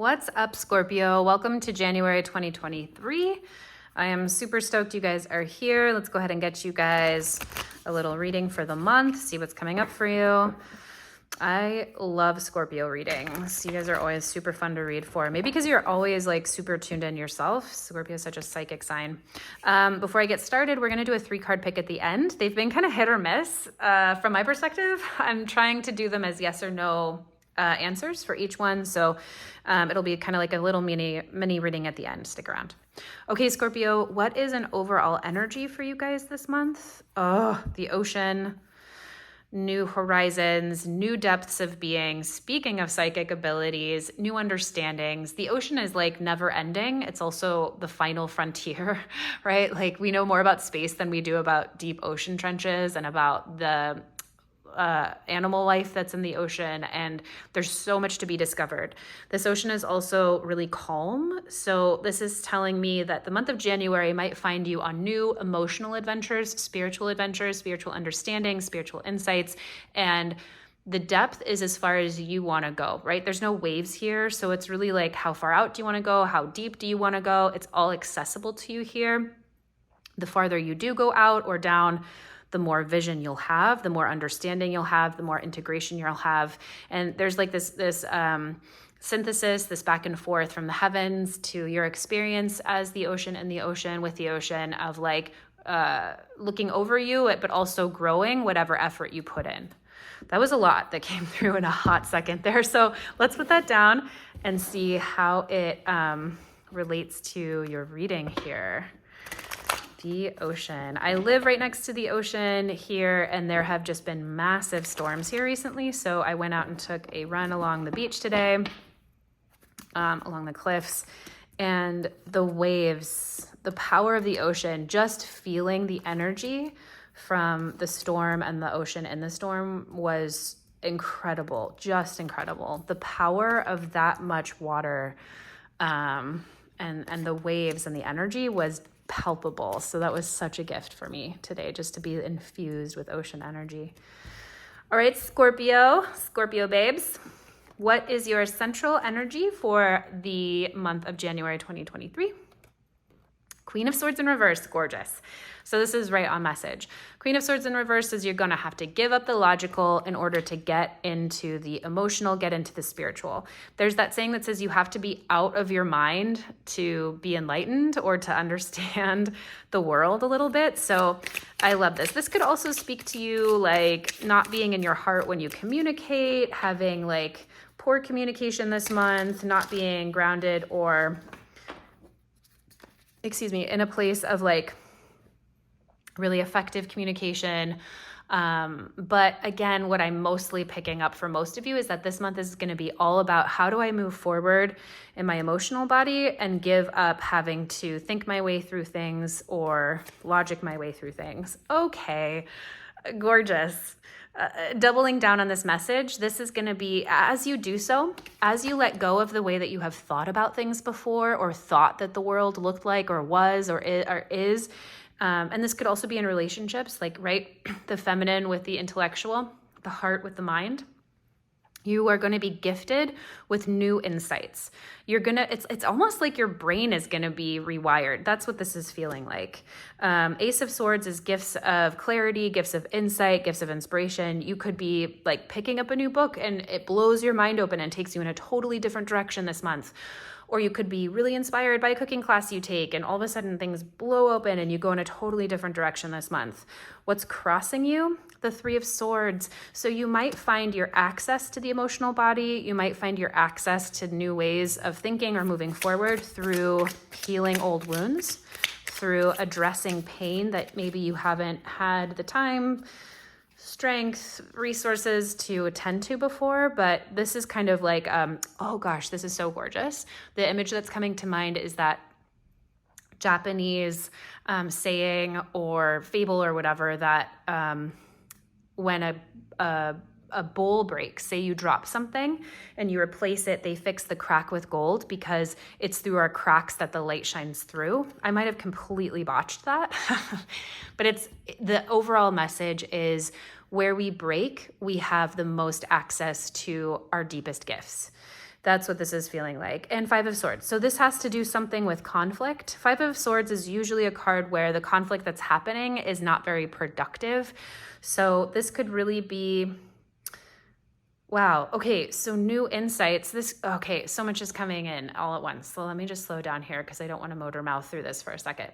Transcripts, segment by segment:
What's up, Scorpio? Welcome to January 2023. I am super stoked you guys are here. Let's go ahead and get you guys a little reading for the month, see what's coming up for you. I love Scorpio readings. You guys are always super fun to read for. Maybe because you're always like super tuned in yourself. Scorpio is such a psychic sign. Before I get started, we're going to do a 3-card pick at the end. They've been kind of hit or miss from my perspective. I'm trying to do them as yes or no answers for each one. So it'll be kind of like a little mini reading at the end. Stick around. Okay, Scorpio, what is an overall energy for you guys this month? Oh, the ocean, new horizons, new depths of being. Speaking of psychic abilities, new understandings. The ocean is like never ending. It's also the final frontier, right? Like we know more about space than we do about deep ocean trenches and about the animal life that's in the ocean, and there's so much to be discovered. This ocean is also really calm, so this is telling me that the month of January might find you on new emotional adventures, spiritual understanding, spiritual insights, and the depth is as far as you want to go, right? There's no waves here, so it's really like how far out do you want to go, how deep do you want to go? It's all accessible to you here. The farther you do go out or down, the more vision you'll have, the more understanding you'll have, the more integration you'll have. And there's like this synthesis, this back and forth from the heavens to your experience as the ocean and the ocean with the ocean of like looking over you, but also growing whatever effort you put in. That was a lot that came through in a hot second there. So let's put that down and see how it relates to your reading here. The ocean. I live right next to the ocean here, and there have just been massive storms here recently. So I went out and took a run along the beach today, along the cliffs, and the waves, the power of the ocean, just feeling the energy from the storm and the ocean in the storm was incredible, just incredible. The power of that much water and the waves and the energy was palpable. So that was such a gift for me today, just to be infused with ocean energy. All right, Scorpio babes, what is your central energy for the month of January 2023? Queen of Swords in reverse, gorgeous. So this is right on message. Queen of Swords in reverse is you're going to have to give up the logical in order to get into the emotional, get into the spiritual. There's that saying that says you have to be out of your mind to be enlightened or to understand the world a little bit. So I love this. This could also speak to you like not being in your heart when you communicate, having like poor communication this month, not being grounded or in a place of like really effective communication. But again, what I'm mostly picking up for most of you is that this month is going to be all about how do I move forward in my emotional body and give up having to think my way through things or logic my way through things. Okay, gorgeous. Doubling down on this message, this is going to be, as you do so, as you let go of the way that you have thought about things before or thought that the world looked like or was or is, and this could also be in relationships, like, right, the feminine with the intellectual, the heart with the mind. You are going to be gifted with new insights. It's almost like your brain is going to be rewired. That's what this is feeling like. Ace of Swords is gifts of clarity, gifts of insight, gifts of inspiration. You could be like picking up a new book and it blows your mind open and takes you in a totally different direction this month. Or you could be really inspired by a cooking class you take and all of a sudden things blow open and you go in a totally different direction this month. What's crossing you? The 3 of Swords. So you might find your access to the emotional body. You might find your access to new ways of thinking or moving forward through healing old wounds, through addressing pain that maybe you haven't had the time, strength, resources to attend to before, but this is kind of like, oh gosh, this is so gorgeous. The image that's coming to mind is that Japanese saying or fable or whatever that when a bowl breaks, say you drop something and you replace it, they fix the crack with gold because it's through our cracks that the light shines through. I might have completely botched that, but it's the overall message is where we break, we have the most access to our deepest gifts. That's what this is feeling like. And Five of Swords. So this has to do something with conflict. Five of Swords is usually a card where the conflict that's happening is not very productive. So this could really be, wow. Okay. So new insights. Okay. So much is coming in all at once. So let me just slow down here because I don't want to motor mouth through this for a second.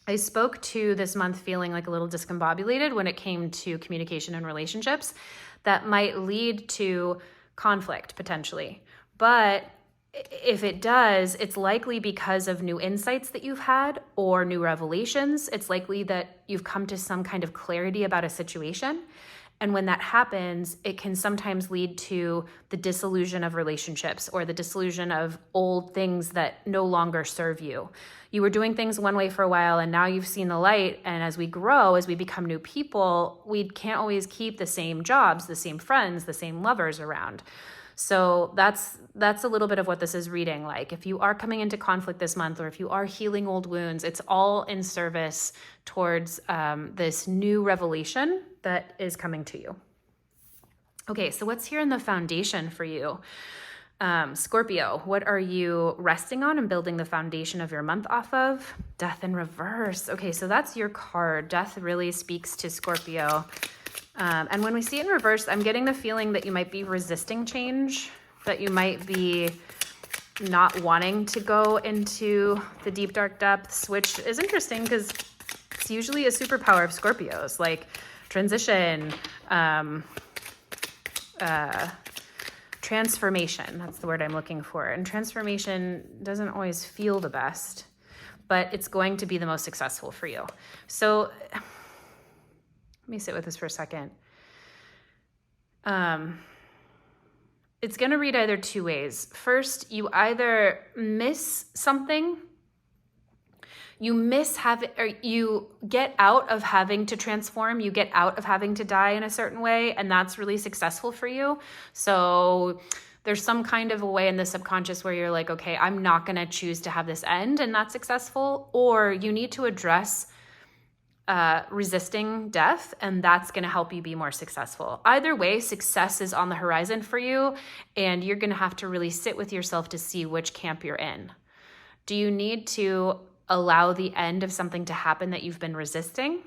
I spoke to this month feeling like a little discombobulated when it came to communication and relationships that might lead to conflict potentially. But if it does, it's likely because of new insights that you've had or new revelations. It's likely that you've come to some kind of clarity about a situation. And when that happens, it can sometimes lead to the dissolution of relationships or the dissolution of old things that no longer serve you. You were doing things one way for a while and now you've seen the light. And as we grow, as we become new people, we can't always keep the same jobs, the same friends, the same lovers around. So that's a little bit of what this is reading like. If you are coming into conflict this month, or if you are healing old wounds, it's all in service towards this new revelation that is coming to you. Okay, so what's here in the foundation for you? Scorpio, what are you resting on and building the foundation of your month off of? Death in reverse. Okay, so that's your card. Death really speaks to Scorpio. And when we see it in reverse, I'm getting the feeling that you might be resisting change, that you might be not wanting to go into the deep, dark depths, which is interesting because it's usually a superpower of Scorpios, like transition, transformation. That's the word I'm looking for. And transformation doesn't always feel the best, but it's going to be the most successful for you. So let me sit with this for a second. It's going to read either two ways. First, you either miss something, or you get out of having to transform, you get out of having to die in a certain way, and that's really successful for you. So there's some kind of a way in the subconscious where you're like, okay, I'm not going to choose to have this end, and that's successful. Or you need to address resisting death, and that's going to help you be more successful. Either way, success is on the horizon for you, and you're going to have to really sit with yourself to see which camp you're in. Do you need to allow the end of something to happen that you've been resisting?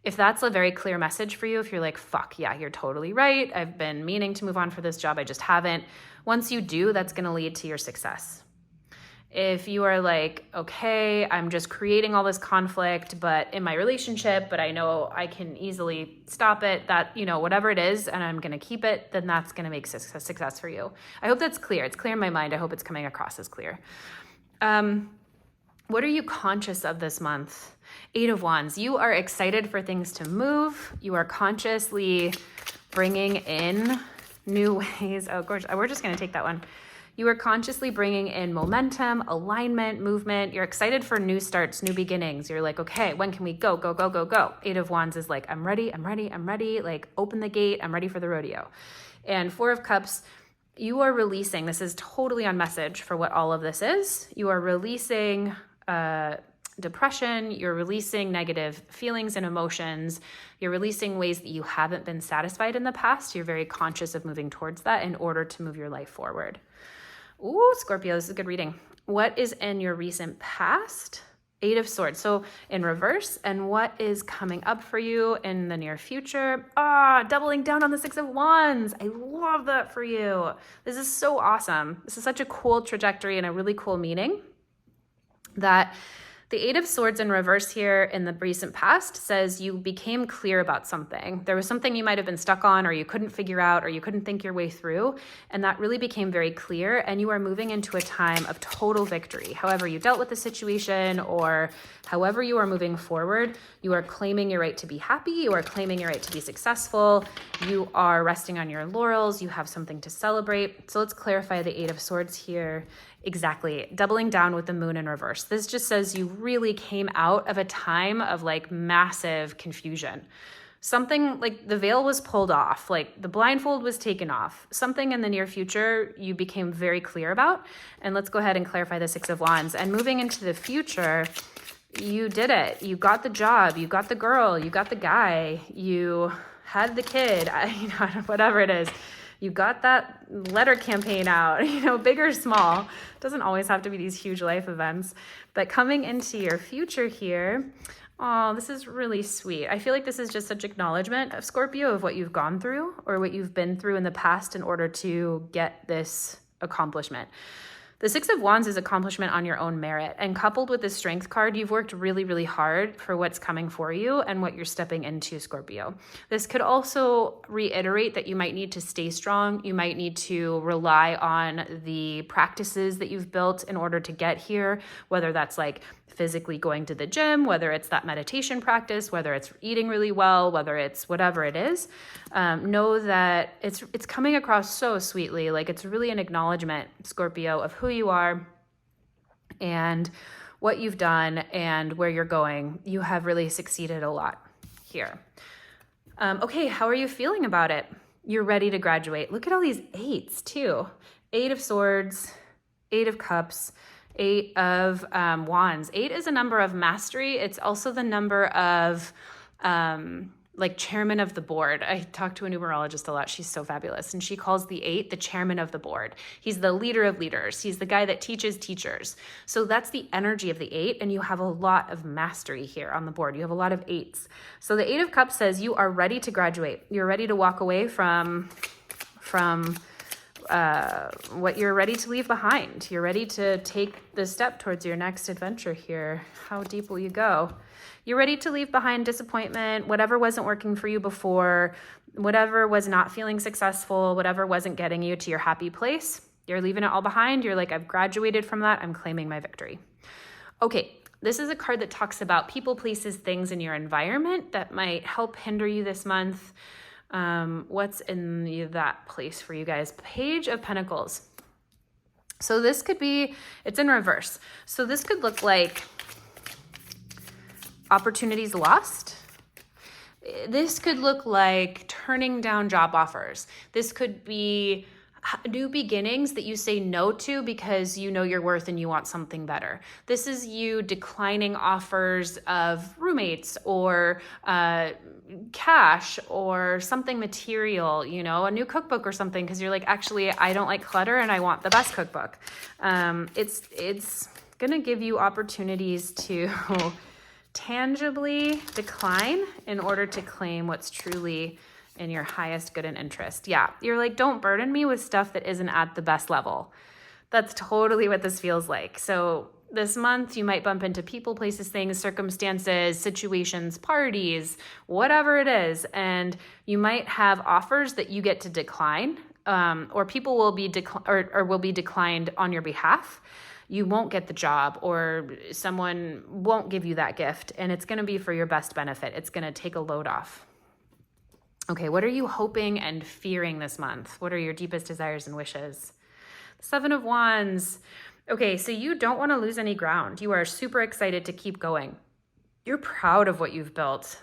If that's a very clear message for you, if you're like, fuck yeah, you're totally right, I've been meaning to move on for this job, I just haven't. Once you do, that's going to lead to your success. If you are like, okay, I'm just creating all this conflict, but in my relationship, but I know I can easily stop it, that, whatever it is, and I'm going to keep it, then that's going to make success for you. I hope that's clear. It's clear in my mind. I hope it's coming across as clear. What are you conscious of this month? 8 of Wands. You are excited for things to move. You are consciously bringing in new ways. Oh, gorgeous. We're just going to take that one. You are consciously bringing in momentum, alignment, movement. You're excited for new starts, new beginnings. You're like, okay, when can we go, go, go, go, go? 8 of Wands is like, I'm ready. Like, open the gate. I'm ready for the rodeo. And 4 of Cups, you are releasing. This is totally on message for what all of this is. You are releasing depression. You're releasing negative feelings and emotions. You're releasing ways that you haven't been satisfied in the past. You're very conscious of moving towards that in order to move your life forward. Ooh, Scorpio, this is a good reading. What is in your recent past? 8 of Swords. So in reverse, and what is coming up for you in the near future? Doubling down on the 6 of Wands. I love that for you. This is so awesome. This is such a cool trajectory and a really cool meaning that the 8 of Swords in reverse here in the recent past says you became clear about something. There was something you might have been stuck on, or you couldn't figure out, or you couldn't think your way through, and that really became very clear, and you are moving into a time of total victory. However you dealt with the situation, or however you are moving forward, you are claiming your right to be happy, you are claiming your right to be successful, you are resting on your laurels, you have something to celebrate. So let's clarify the 8 of Swords here. Exactly. Doubling down with the moon in reverse. This just says you really came out of a time of like massive confusion. Something like the veil was pulled off, like the blindfold was taken off. Something in the near future you became very clear about. And let's go ahead and clarify the 6 of Wands. And moving into the future, you did it. You got the job, you got the girl, you got the guy, you had the kid, whatever it is. You got that letter campaign out, you know, big or small. It doesn't always have to be these huge life events. But coming into your future here, oh, this is really sweet. I feel like this is just such acknowledgement of Scorpio of what you've gone through or what you've been through in the past in order to get this accomplishment. The Six of Wands is accomplishment on your own merit. And coupled with the Strength card, you've worked really, really hard for what's coming for you and what you're stepping into, Scorpio. This could also reiterate that you might need to stay strong. You might need to rely on the practices that you've built in order to get here, whether that's like physically going to the gym, whether it's that meditation practice, whether it's eating really well, whether it's whatever it is. Know that it's coming across so sweetly. Like it's really an acknowledgement, Scorpio, of who you are and what you've done and where you're going. You have really succeeded a lot here. Okay, how are you feeling about it? You're ready to graduate. Look at all these eights too. 8 of Swords, 8 of Cups, 8 of Wands. 8 is a number of mastery. It's also the number of like chairman of the board. I talk to a numerologist a lot. She's so fabulous. And she calls the 8 the chairman of the board. He's the leader of leaders. He's the guy that teaches teachers. So that's the energy of the 8. And you have a lot of mastery here on the board. You have a lot of 8s. So the 8 of Cups says you are ready to graduate. You're ready to walk away from what you're ready to leave behind. You're ready to take the step towards your next adventure here. How deep will you go? You're ready to leave behind disappointment, whatever wasn't working for you before, whatever was not feeling successful, whatever wasn't getting you to your happy place. You're leaving it all behind. You're like, I've graduated from that. I'm claiming my victory. Okay, this is a card that talks about people, places, things in your environment that might help hinder you this month. What's in that place for you guys? Page of Pentacles. So this could be, it's in reverse. So this could look like opportunities lost. This could look like turning down job offers. This could be new beginnings that you say no to because you know your worth and you want something better. This is you declining offers of roommates or cash or something material, you know, a new cookbook or something, because you're like, actually, I don't like clutter and I want the best cookbook. It's going to give you opportunities to tangibly decline in order to claim what's truly in your highest good and interest. Yeah, you're like, don't burden me with stuff that isn't at the best level. That's totally what this feels like. So this month, you might bump into people, places, things, circumstances, situations, parties, whatever it is. And you might have offers that you get to decline, or people will be will be declined on your behalf. You won't get the job, or someone won't give you that gift, and it's going to be for your best benefit. It's going to take a load off. Okay, what are you hoping and fearing this month? What are your deepest desires and wishes? 7 of Wands. Okay, so you don't want to lose any ground. You are super excited to keep going. You're proud of what you've built,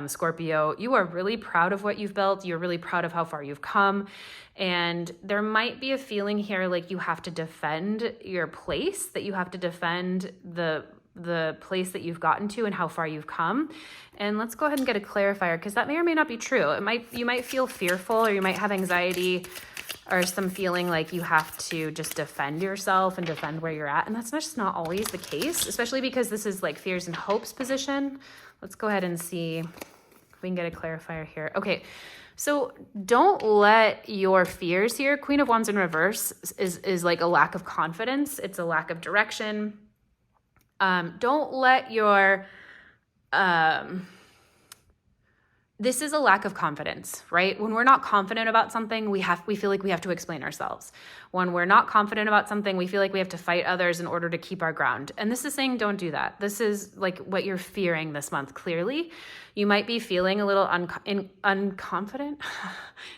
Scorpio. You are really proud of what you've built. You're really proud of how far you've come. And there might be a feeling here like you have to defend your place, that you have to defend the place that you've gotten to and how far you've come. And let's go ahead and get a clarifier, because that may or may not be true. You might feel fearful, or you might have anxiety or some feeling like you have to just defend yourself and defend where you're at. And that's just not always the case, especially because this is like fears and hopes position. Let's go ahead and see if we can get a clarifier here. Okay, so don't let your fears here, Queen of Wands in reverse is like a lack of confidence. It's a lack of direction. Don't let your, this is a lack of confidence, right? When we're not confident about something, we feel like we have to explain ourselves. When we're not confident about something, we feel like we have to fight others in order to keep our ground. And this is saying, don't do that. This is like what you're fearing this month. Clearly, you might be feeling a little unconfident,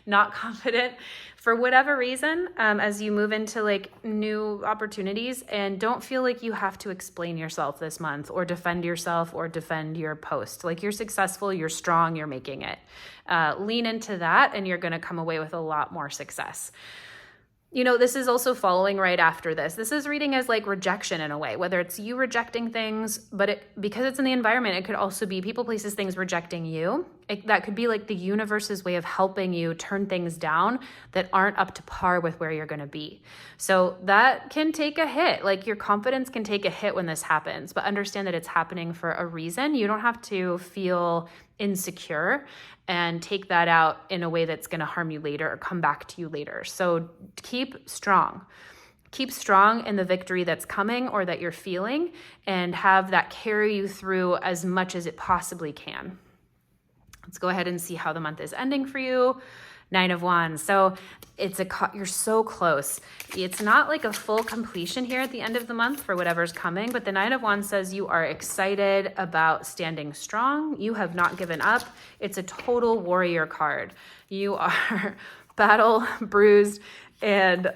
not confident for whatever reason, as you move into like new opportunities, and don't feel like you have to explain yourself this month or defend yourself or defend your post. Like, you're successful, you're strong, you're making it. Lean into that and you're going to come away with a lot more success. You know, this is also following right after this. This is reading as like rejection in a way, whether it's you rejecting things, but because it's in the environment, it could also be people, places, things rejecting you. That could be like the universe's way of helping you turn things down that aren't up to par with where you're going to be. So that can take a hit. Like your confidence can take a hit when this happens, but understand that it's happening for a reason. You don't have to feel insecure and take that out in a way that's going to harm you later or come back to you later. So keep strong. Keep strong in the victory that's coming or that you're feeling, and have that carry you through as much as it possibly can. Let's go ahead and see how the month is ending for you. 9 of Wands. So you're so close. It's not like a full completion here at the end of the month for whatever's coming, but the 9 of Wands says you are excited about standing strong. You have not given up. It's a total warrior card. You are battle bruised and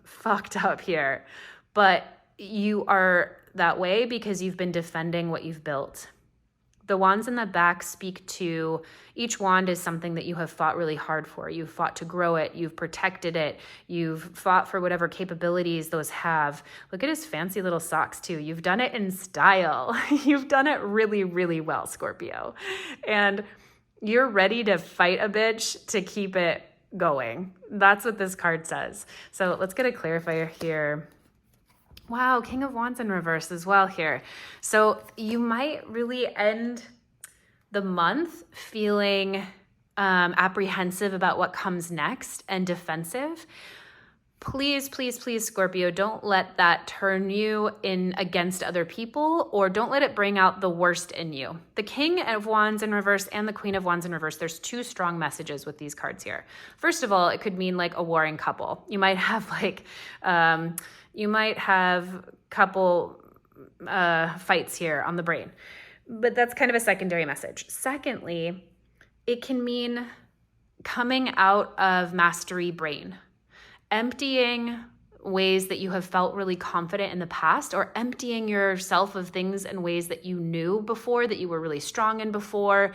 fucked up here, but you are that way because you've been defending what you've built. The wands in the back speak to, each wand is something that you have fought really hard for. You've fought to grow it. You've protected it. You've fought for whatever capabilities those have. Look at his fancy little socks too. You've done it in style. You've done it really, really well, Scorpio. And you're ready to fight a bitch to keep it going. That's what this card says. So let's get a clarifier here. Wow, King of Wands in reverse as well here. So you might really end the month feeling apprehensive about what comes next and defensive. Please, please, please, Scorpio, don't let that turn you in against other people, or don't let it bring out the worst in you. The King of Wands in reverse and the Queen of Wands in reverse, there's two strong messages with these cards here. First of all, it could mean like a warring couple. You might have like, couple fights here on the brain, but that's kind of a secondary message. Secondly, it can mean coming out of mastery brain, emptying ways that you have felt really confident in the past, or emptying yourself of things and ways that you knew before, that you were really strong in before,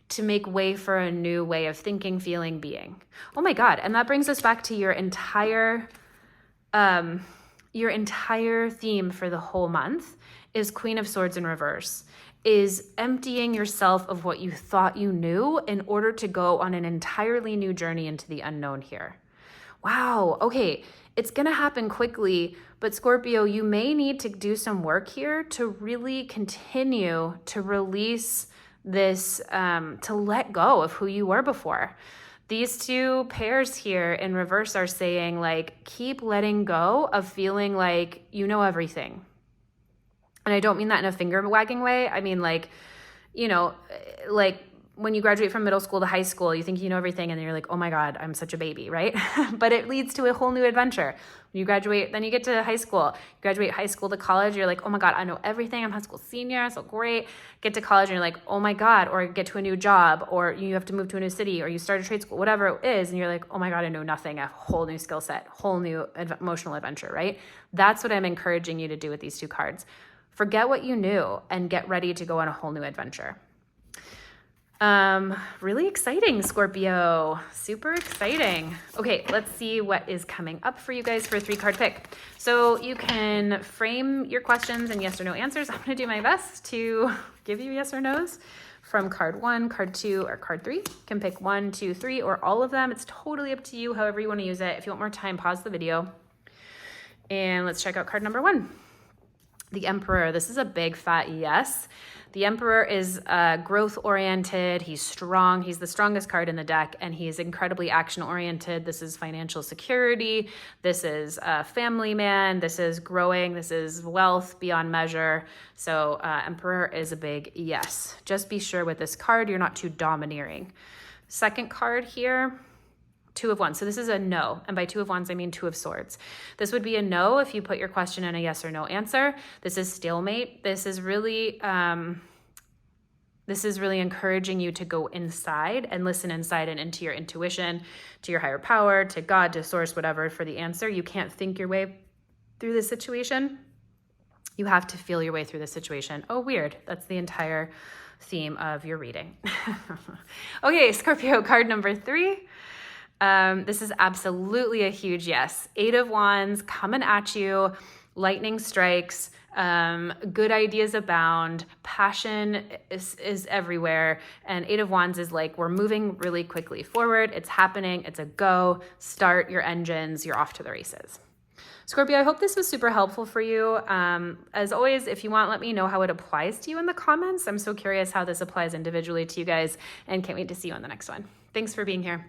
to make way for a new way of thinking, feeling, being. Oh my God. And that brings us back to your entire theme for the whole month is Queen of Swords in reverse, is emptying yourself of what you thought you knew in order to go on an entirely new journey into the unknown here. Wow. Okay. It's going to happen quickly, but Scorpio, you may need to do some work here to really continue to release this, to let go of who you were before. These two pairs here in reverse are saying, like, keep letting go of feeling like you know everything. And I don't mean that in a finger wagging way. I mean, like, you know, like when you graduate from middle school to high school, you think you know everything and then you're like, oh my God, I'm such a baby, right? But it leads to a whole new adventure. When you graduate, then you get to high school. You graduate high school to college, you're like, oh my God, I know everything. I'm high school senior, so great. Get to college and you're like, oh my God, or get to a new job, or you have to move to a new city, or you start a trade school, whatever it is, and you're like, oh my God, I know nothing, a whole new skill set, whole new emotional adventure, right? That's what I'm encouraging you to do with these two cards. Forget what you knew and get ready to go on a whole new adventure. Really exciting, Scorpio. Super exciting. Okay, let's see what is coming up for you guys for a 3-card pick. So you can frame your questions in yes or no answers. I'm going to do my best to give you yes or no's from card 1, card 2, or card 3. You can pick 1, 2, 3, or all of them. It's totally up to you, however you want to use it. If you want more time, pause the video. And let's check out card number 1. The Emperor. This is a big fat yes. The Emperor is growth-oriented. He's strong. He's the strongest card in the deck, and he's incredibly action-oriented. This is financial security. This is a family man. This is growing. This is wealth beyond measure. So Emperor is a big yes. Just be sure with this card, you're not too domineering. Second card here, 2 of Wands. So this is a no. And by 2 of Wands, I mean 2 of Swords. This would be a no if you put your question in a yes or no answer. This is stalemate. This is really encouraging you to go inside and listen inside and into your intuition, to your higher power, to God, to source, whatever, for the answer. You can't think your way through this situation. You have to feel your way through this situation. Oh, weird. That's the entire theme of your reading. Okay, Scorpio, card number 3. This is absolutely a huge yes. 8 of Wands coming at you. lightning strikes, good ideas abound, passion is everywhere. And Eight of Wands is like, we're moving really quickly forward. It's happening. It's a go. Start your engines. You're off to the races. Scorpio, I hope this was super helpful for you. As always, if you want, let me know how it applies to you in the comments. I'm so curious how this applies individually to you guys, and can't wait to see you on the next one. Thanks for being here.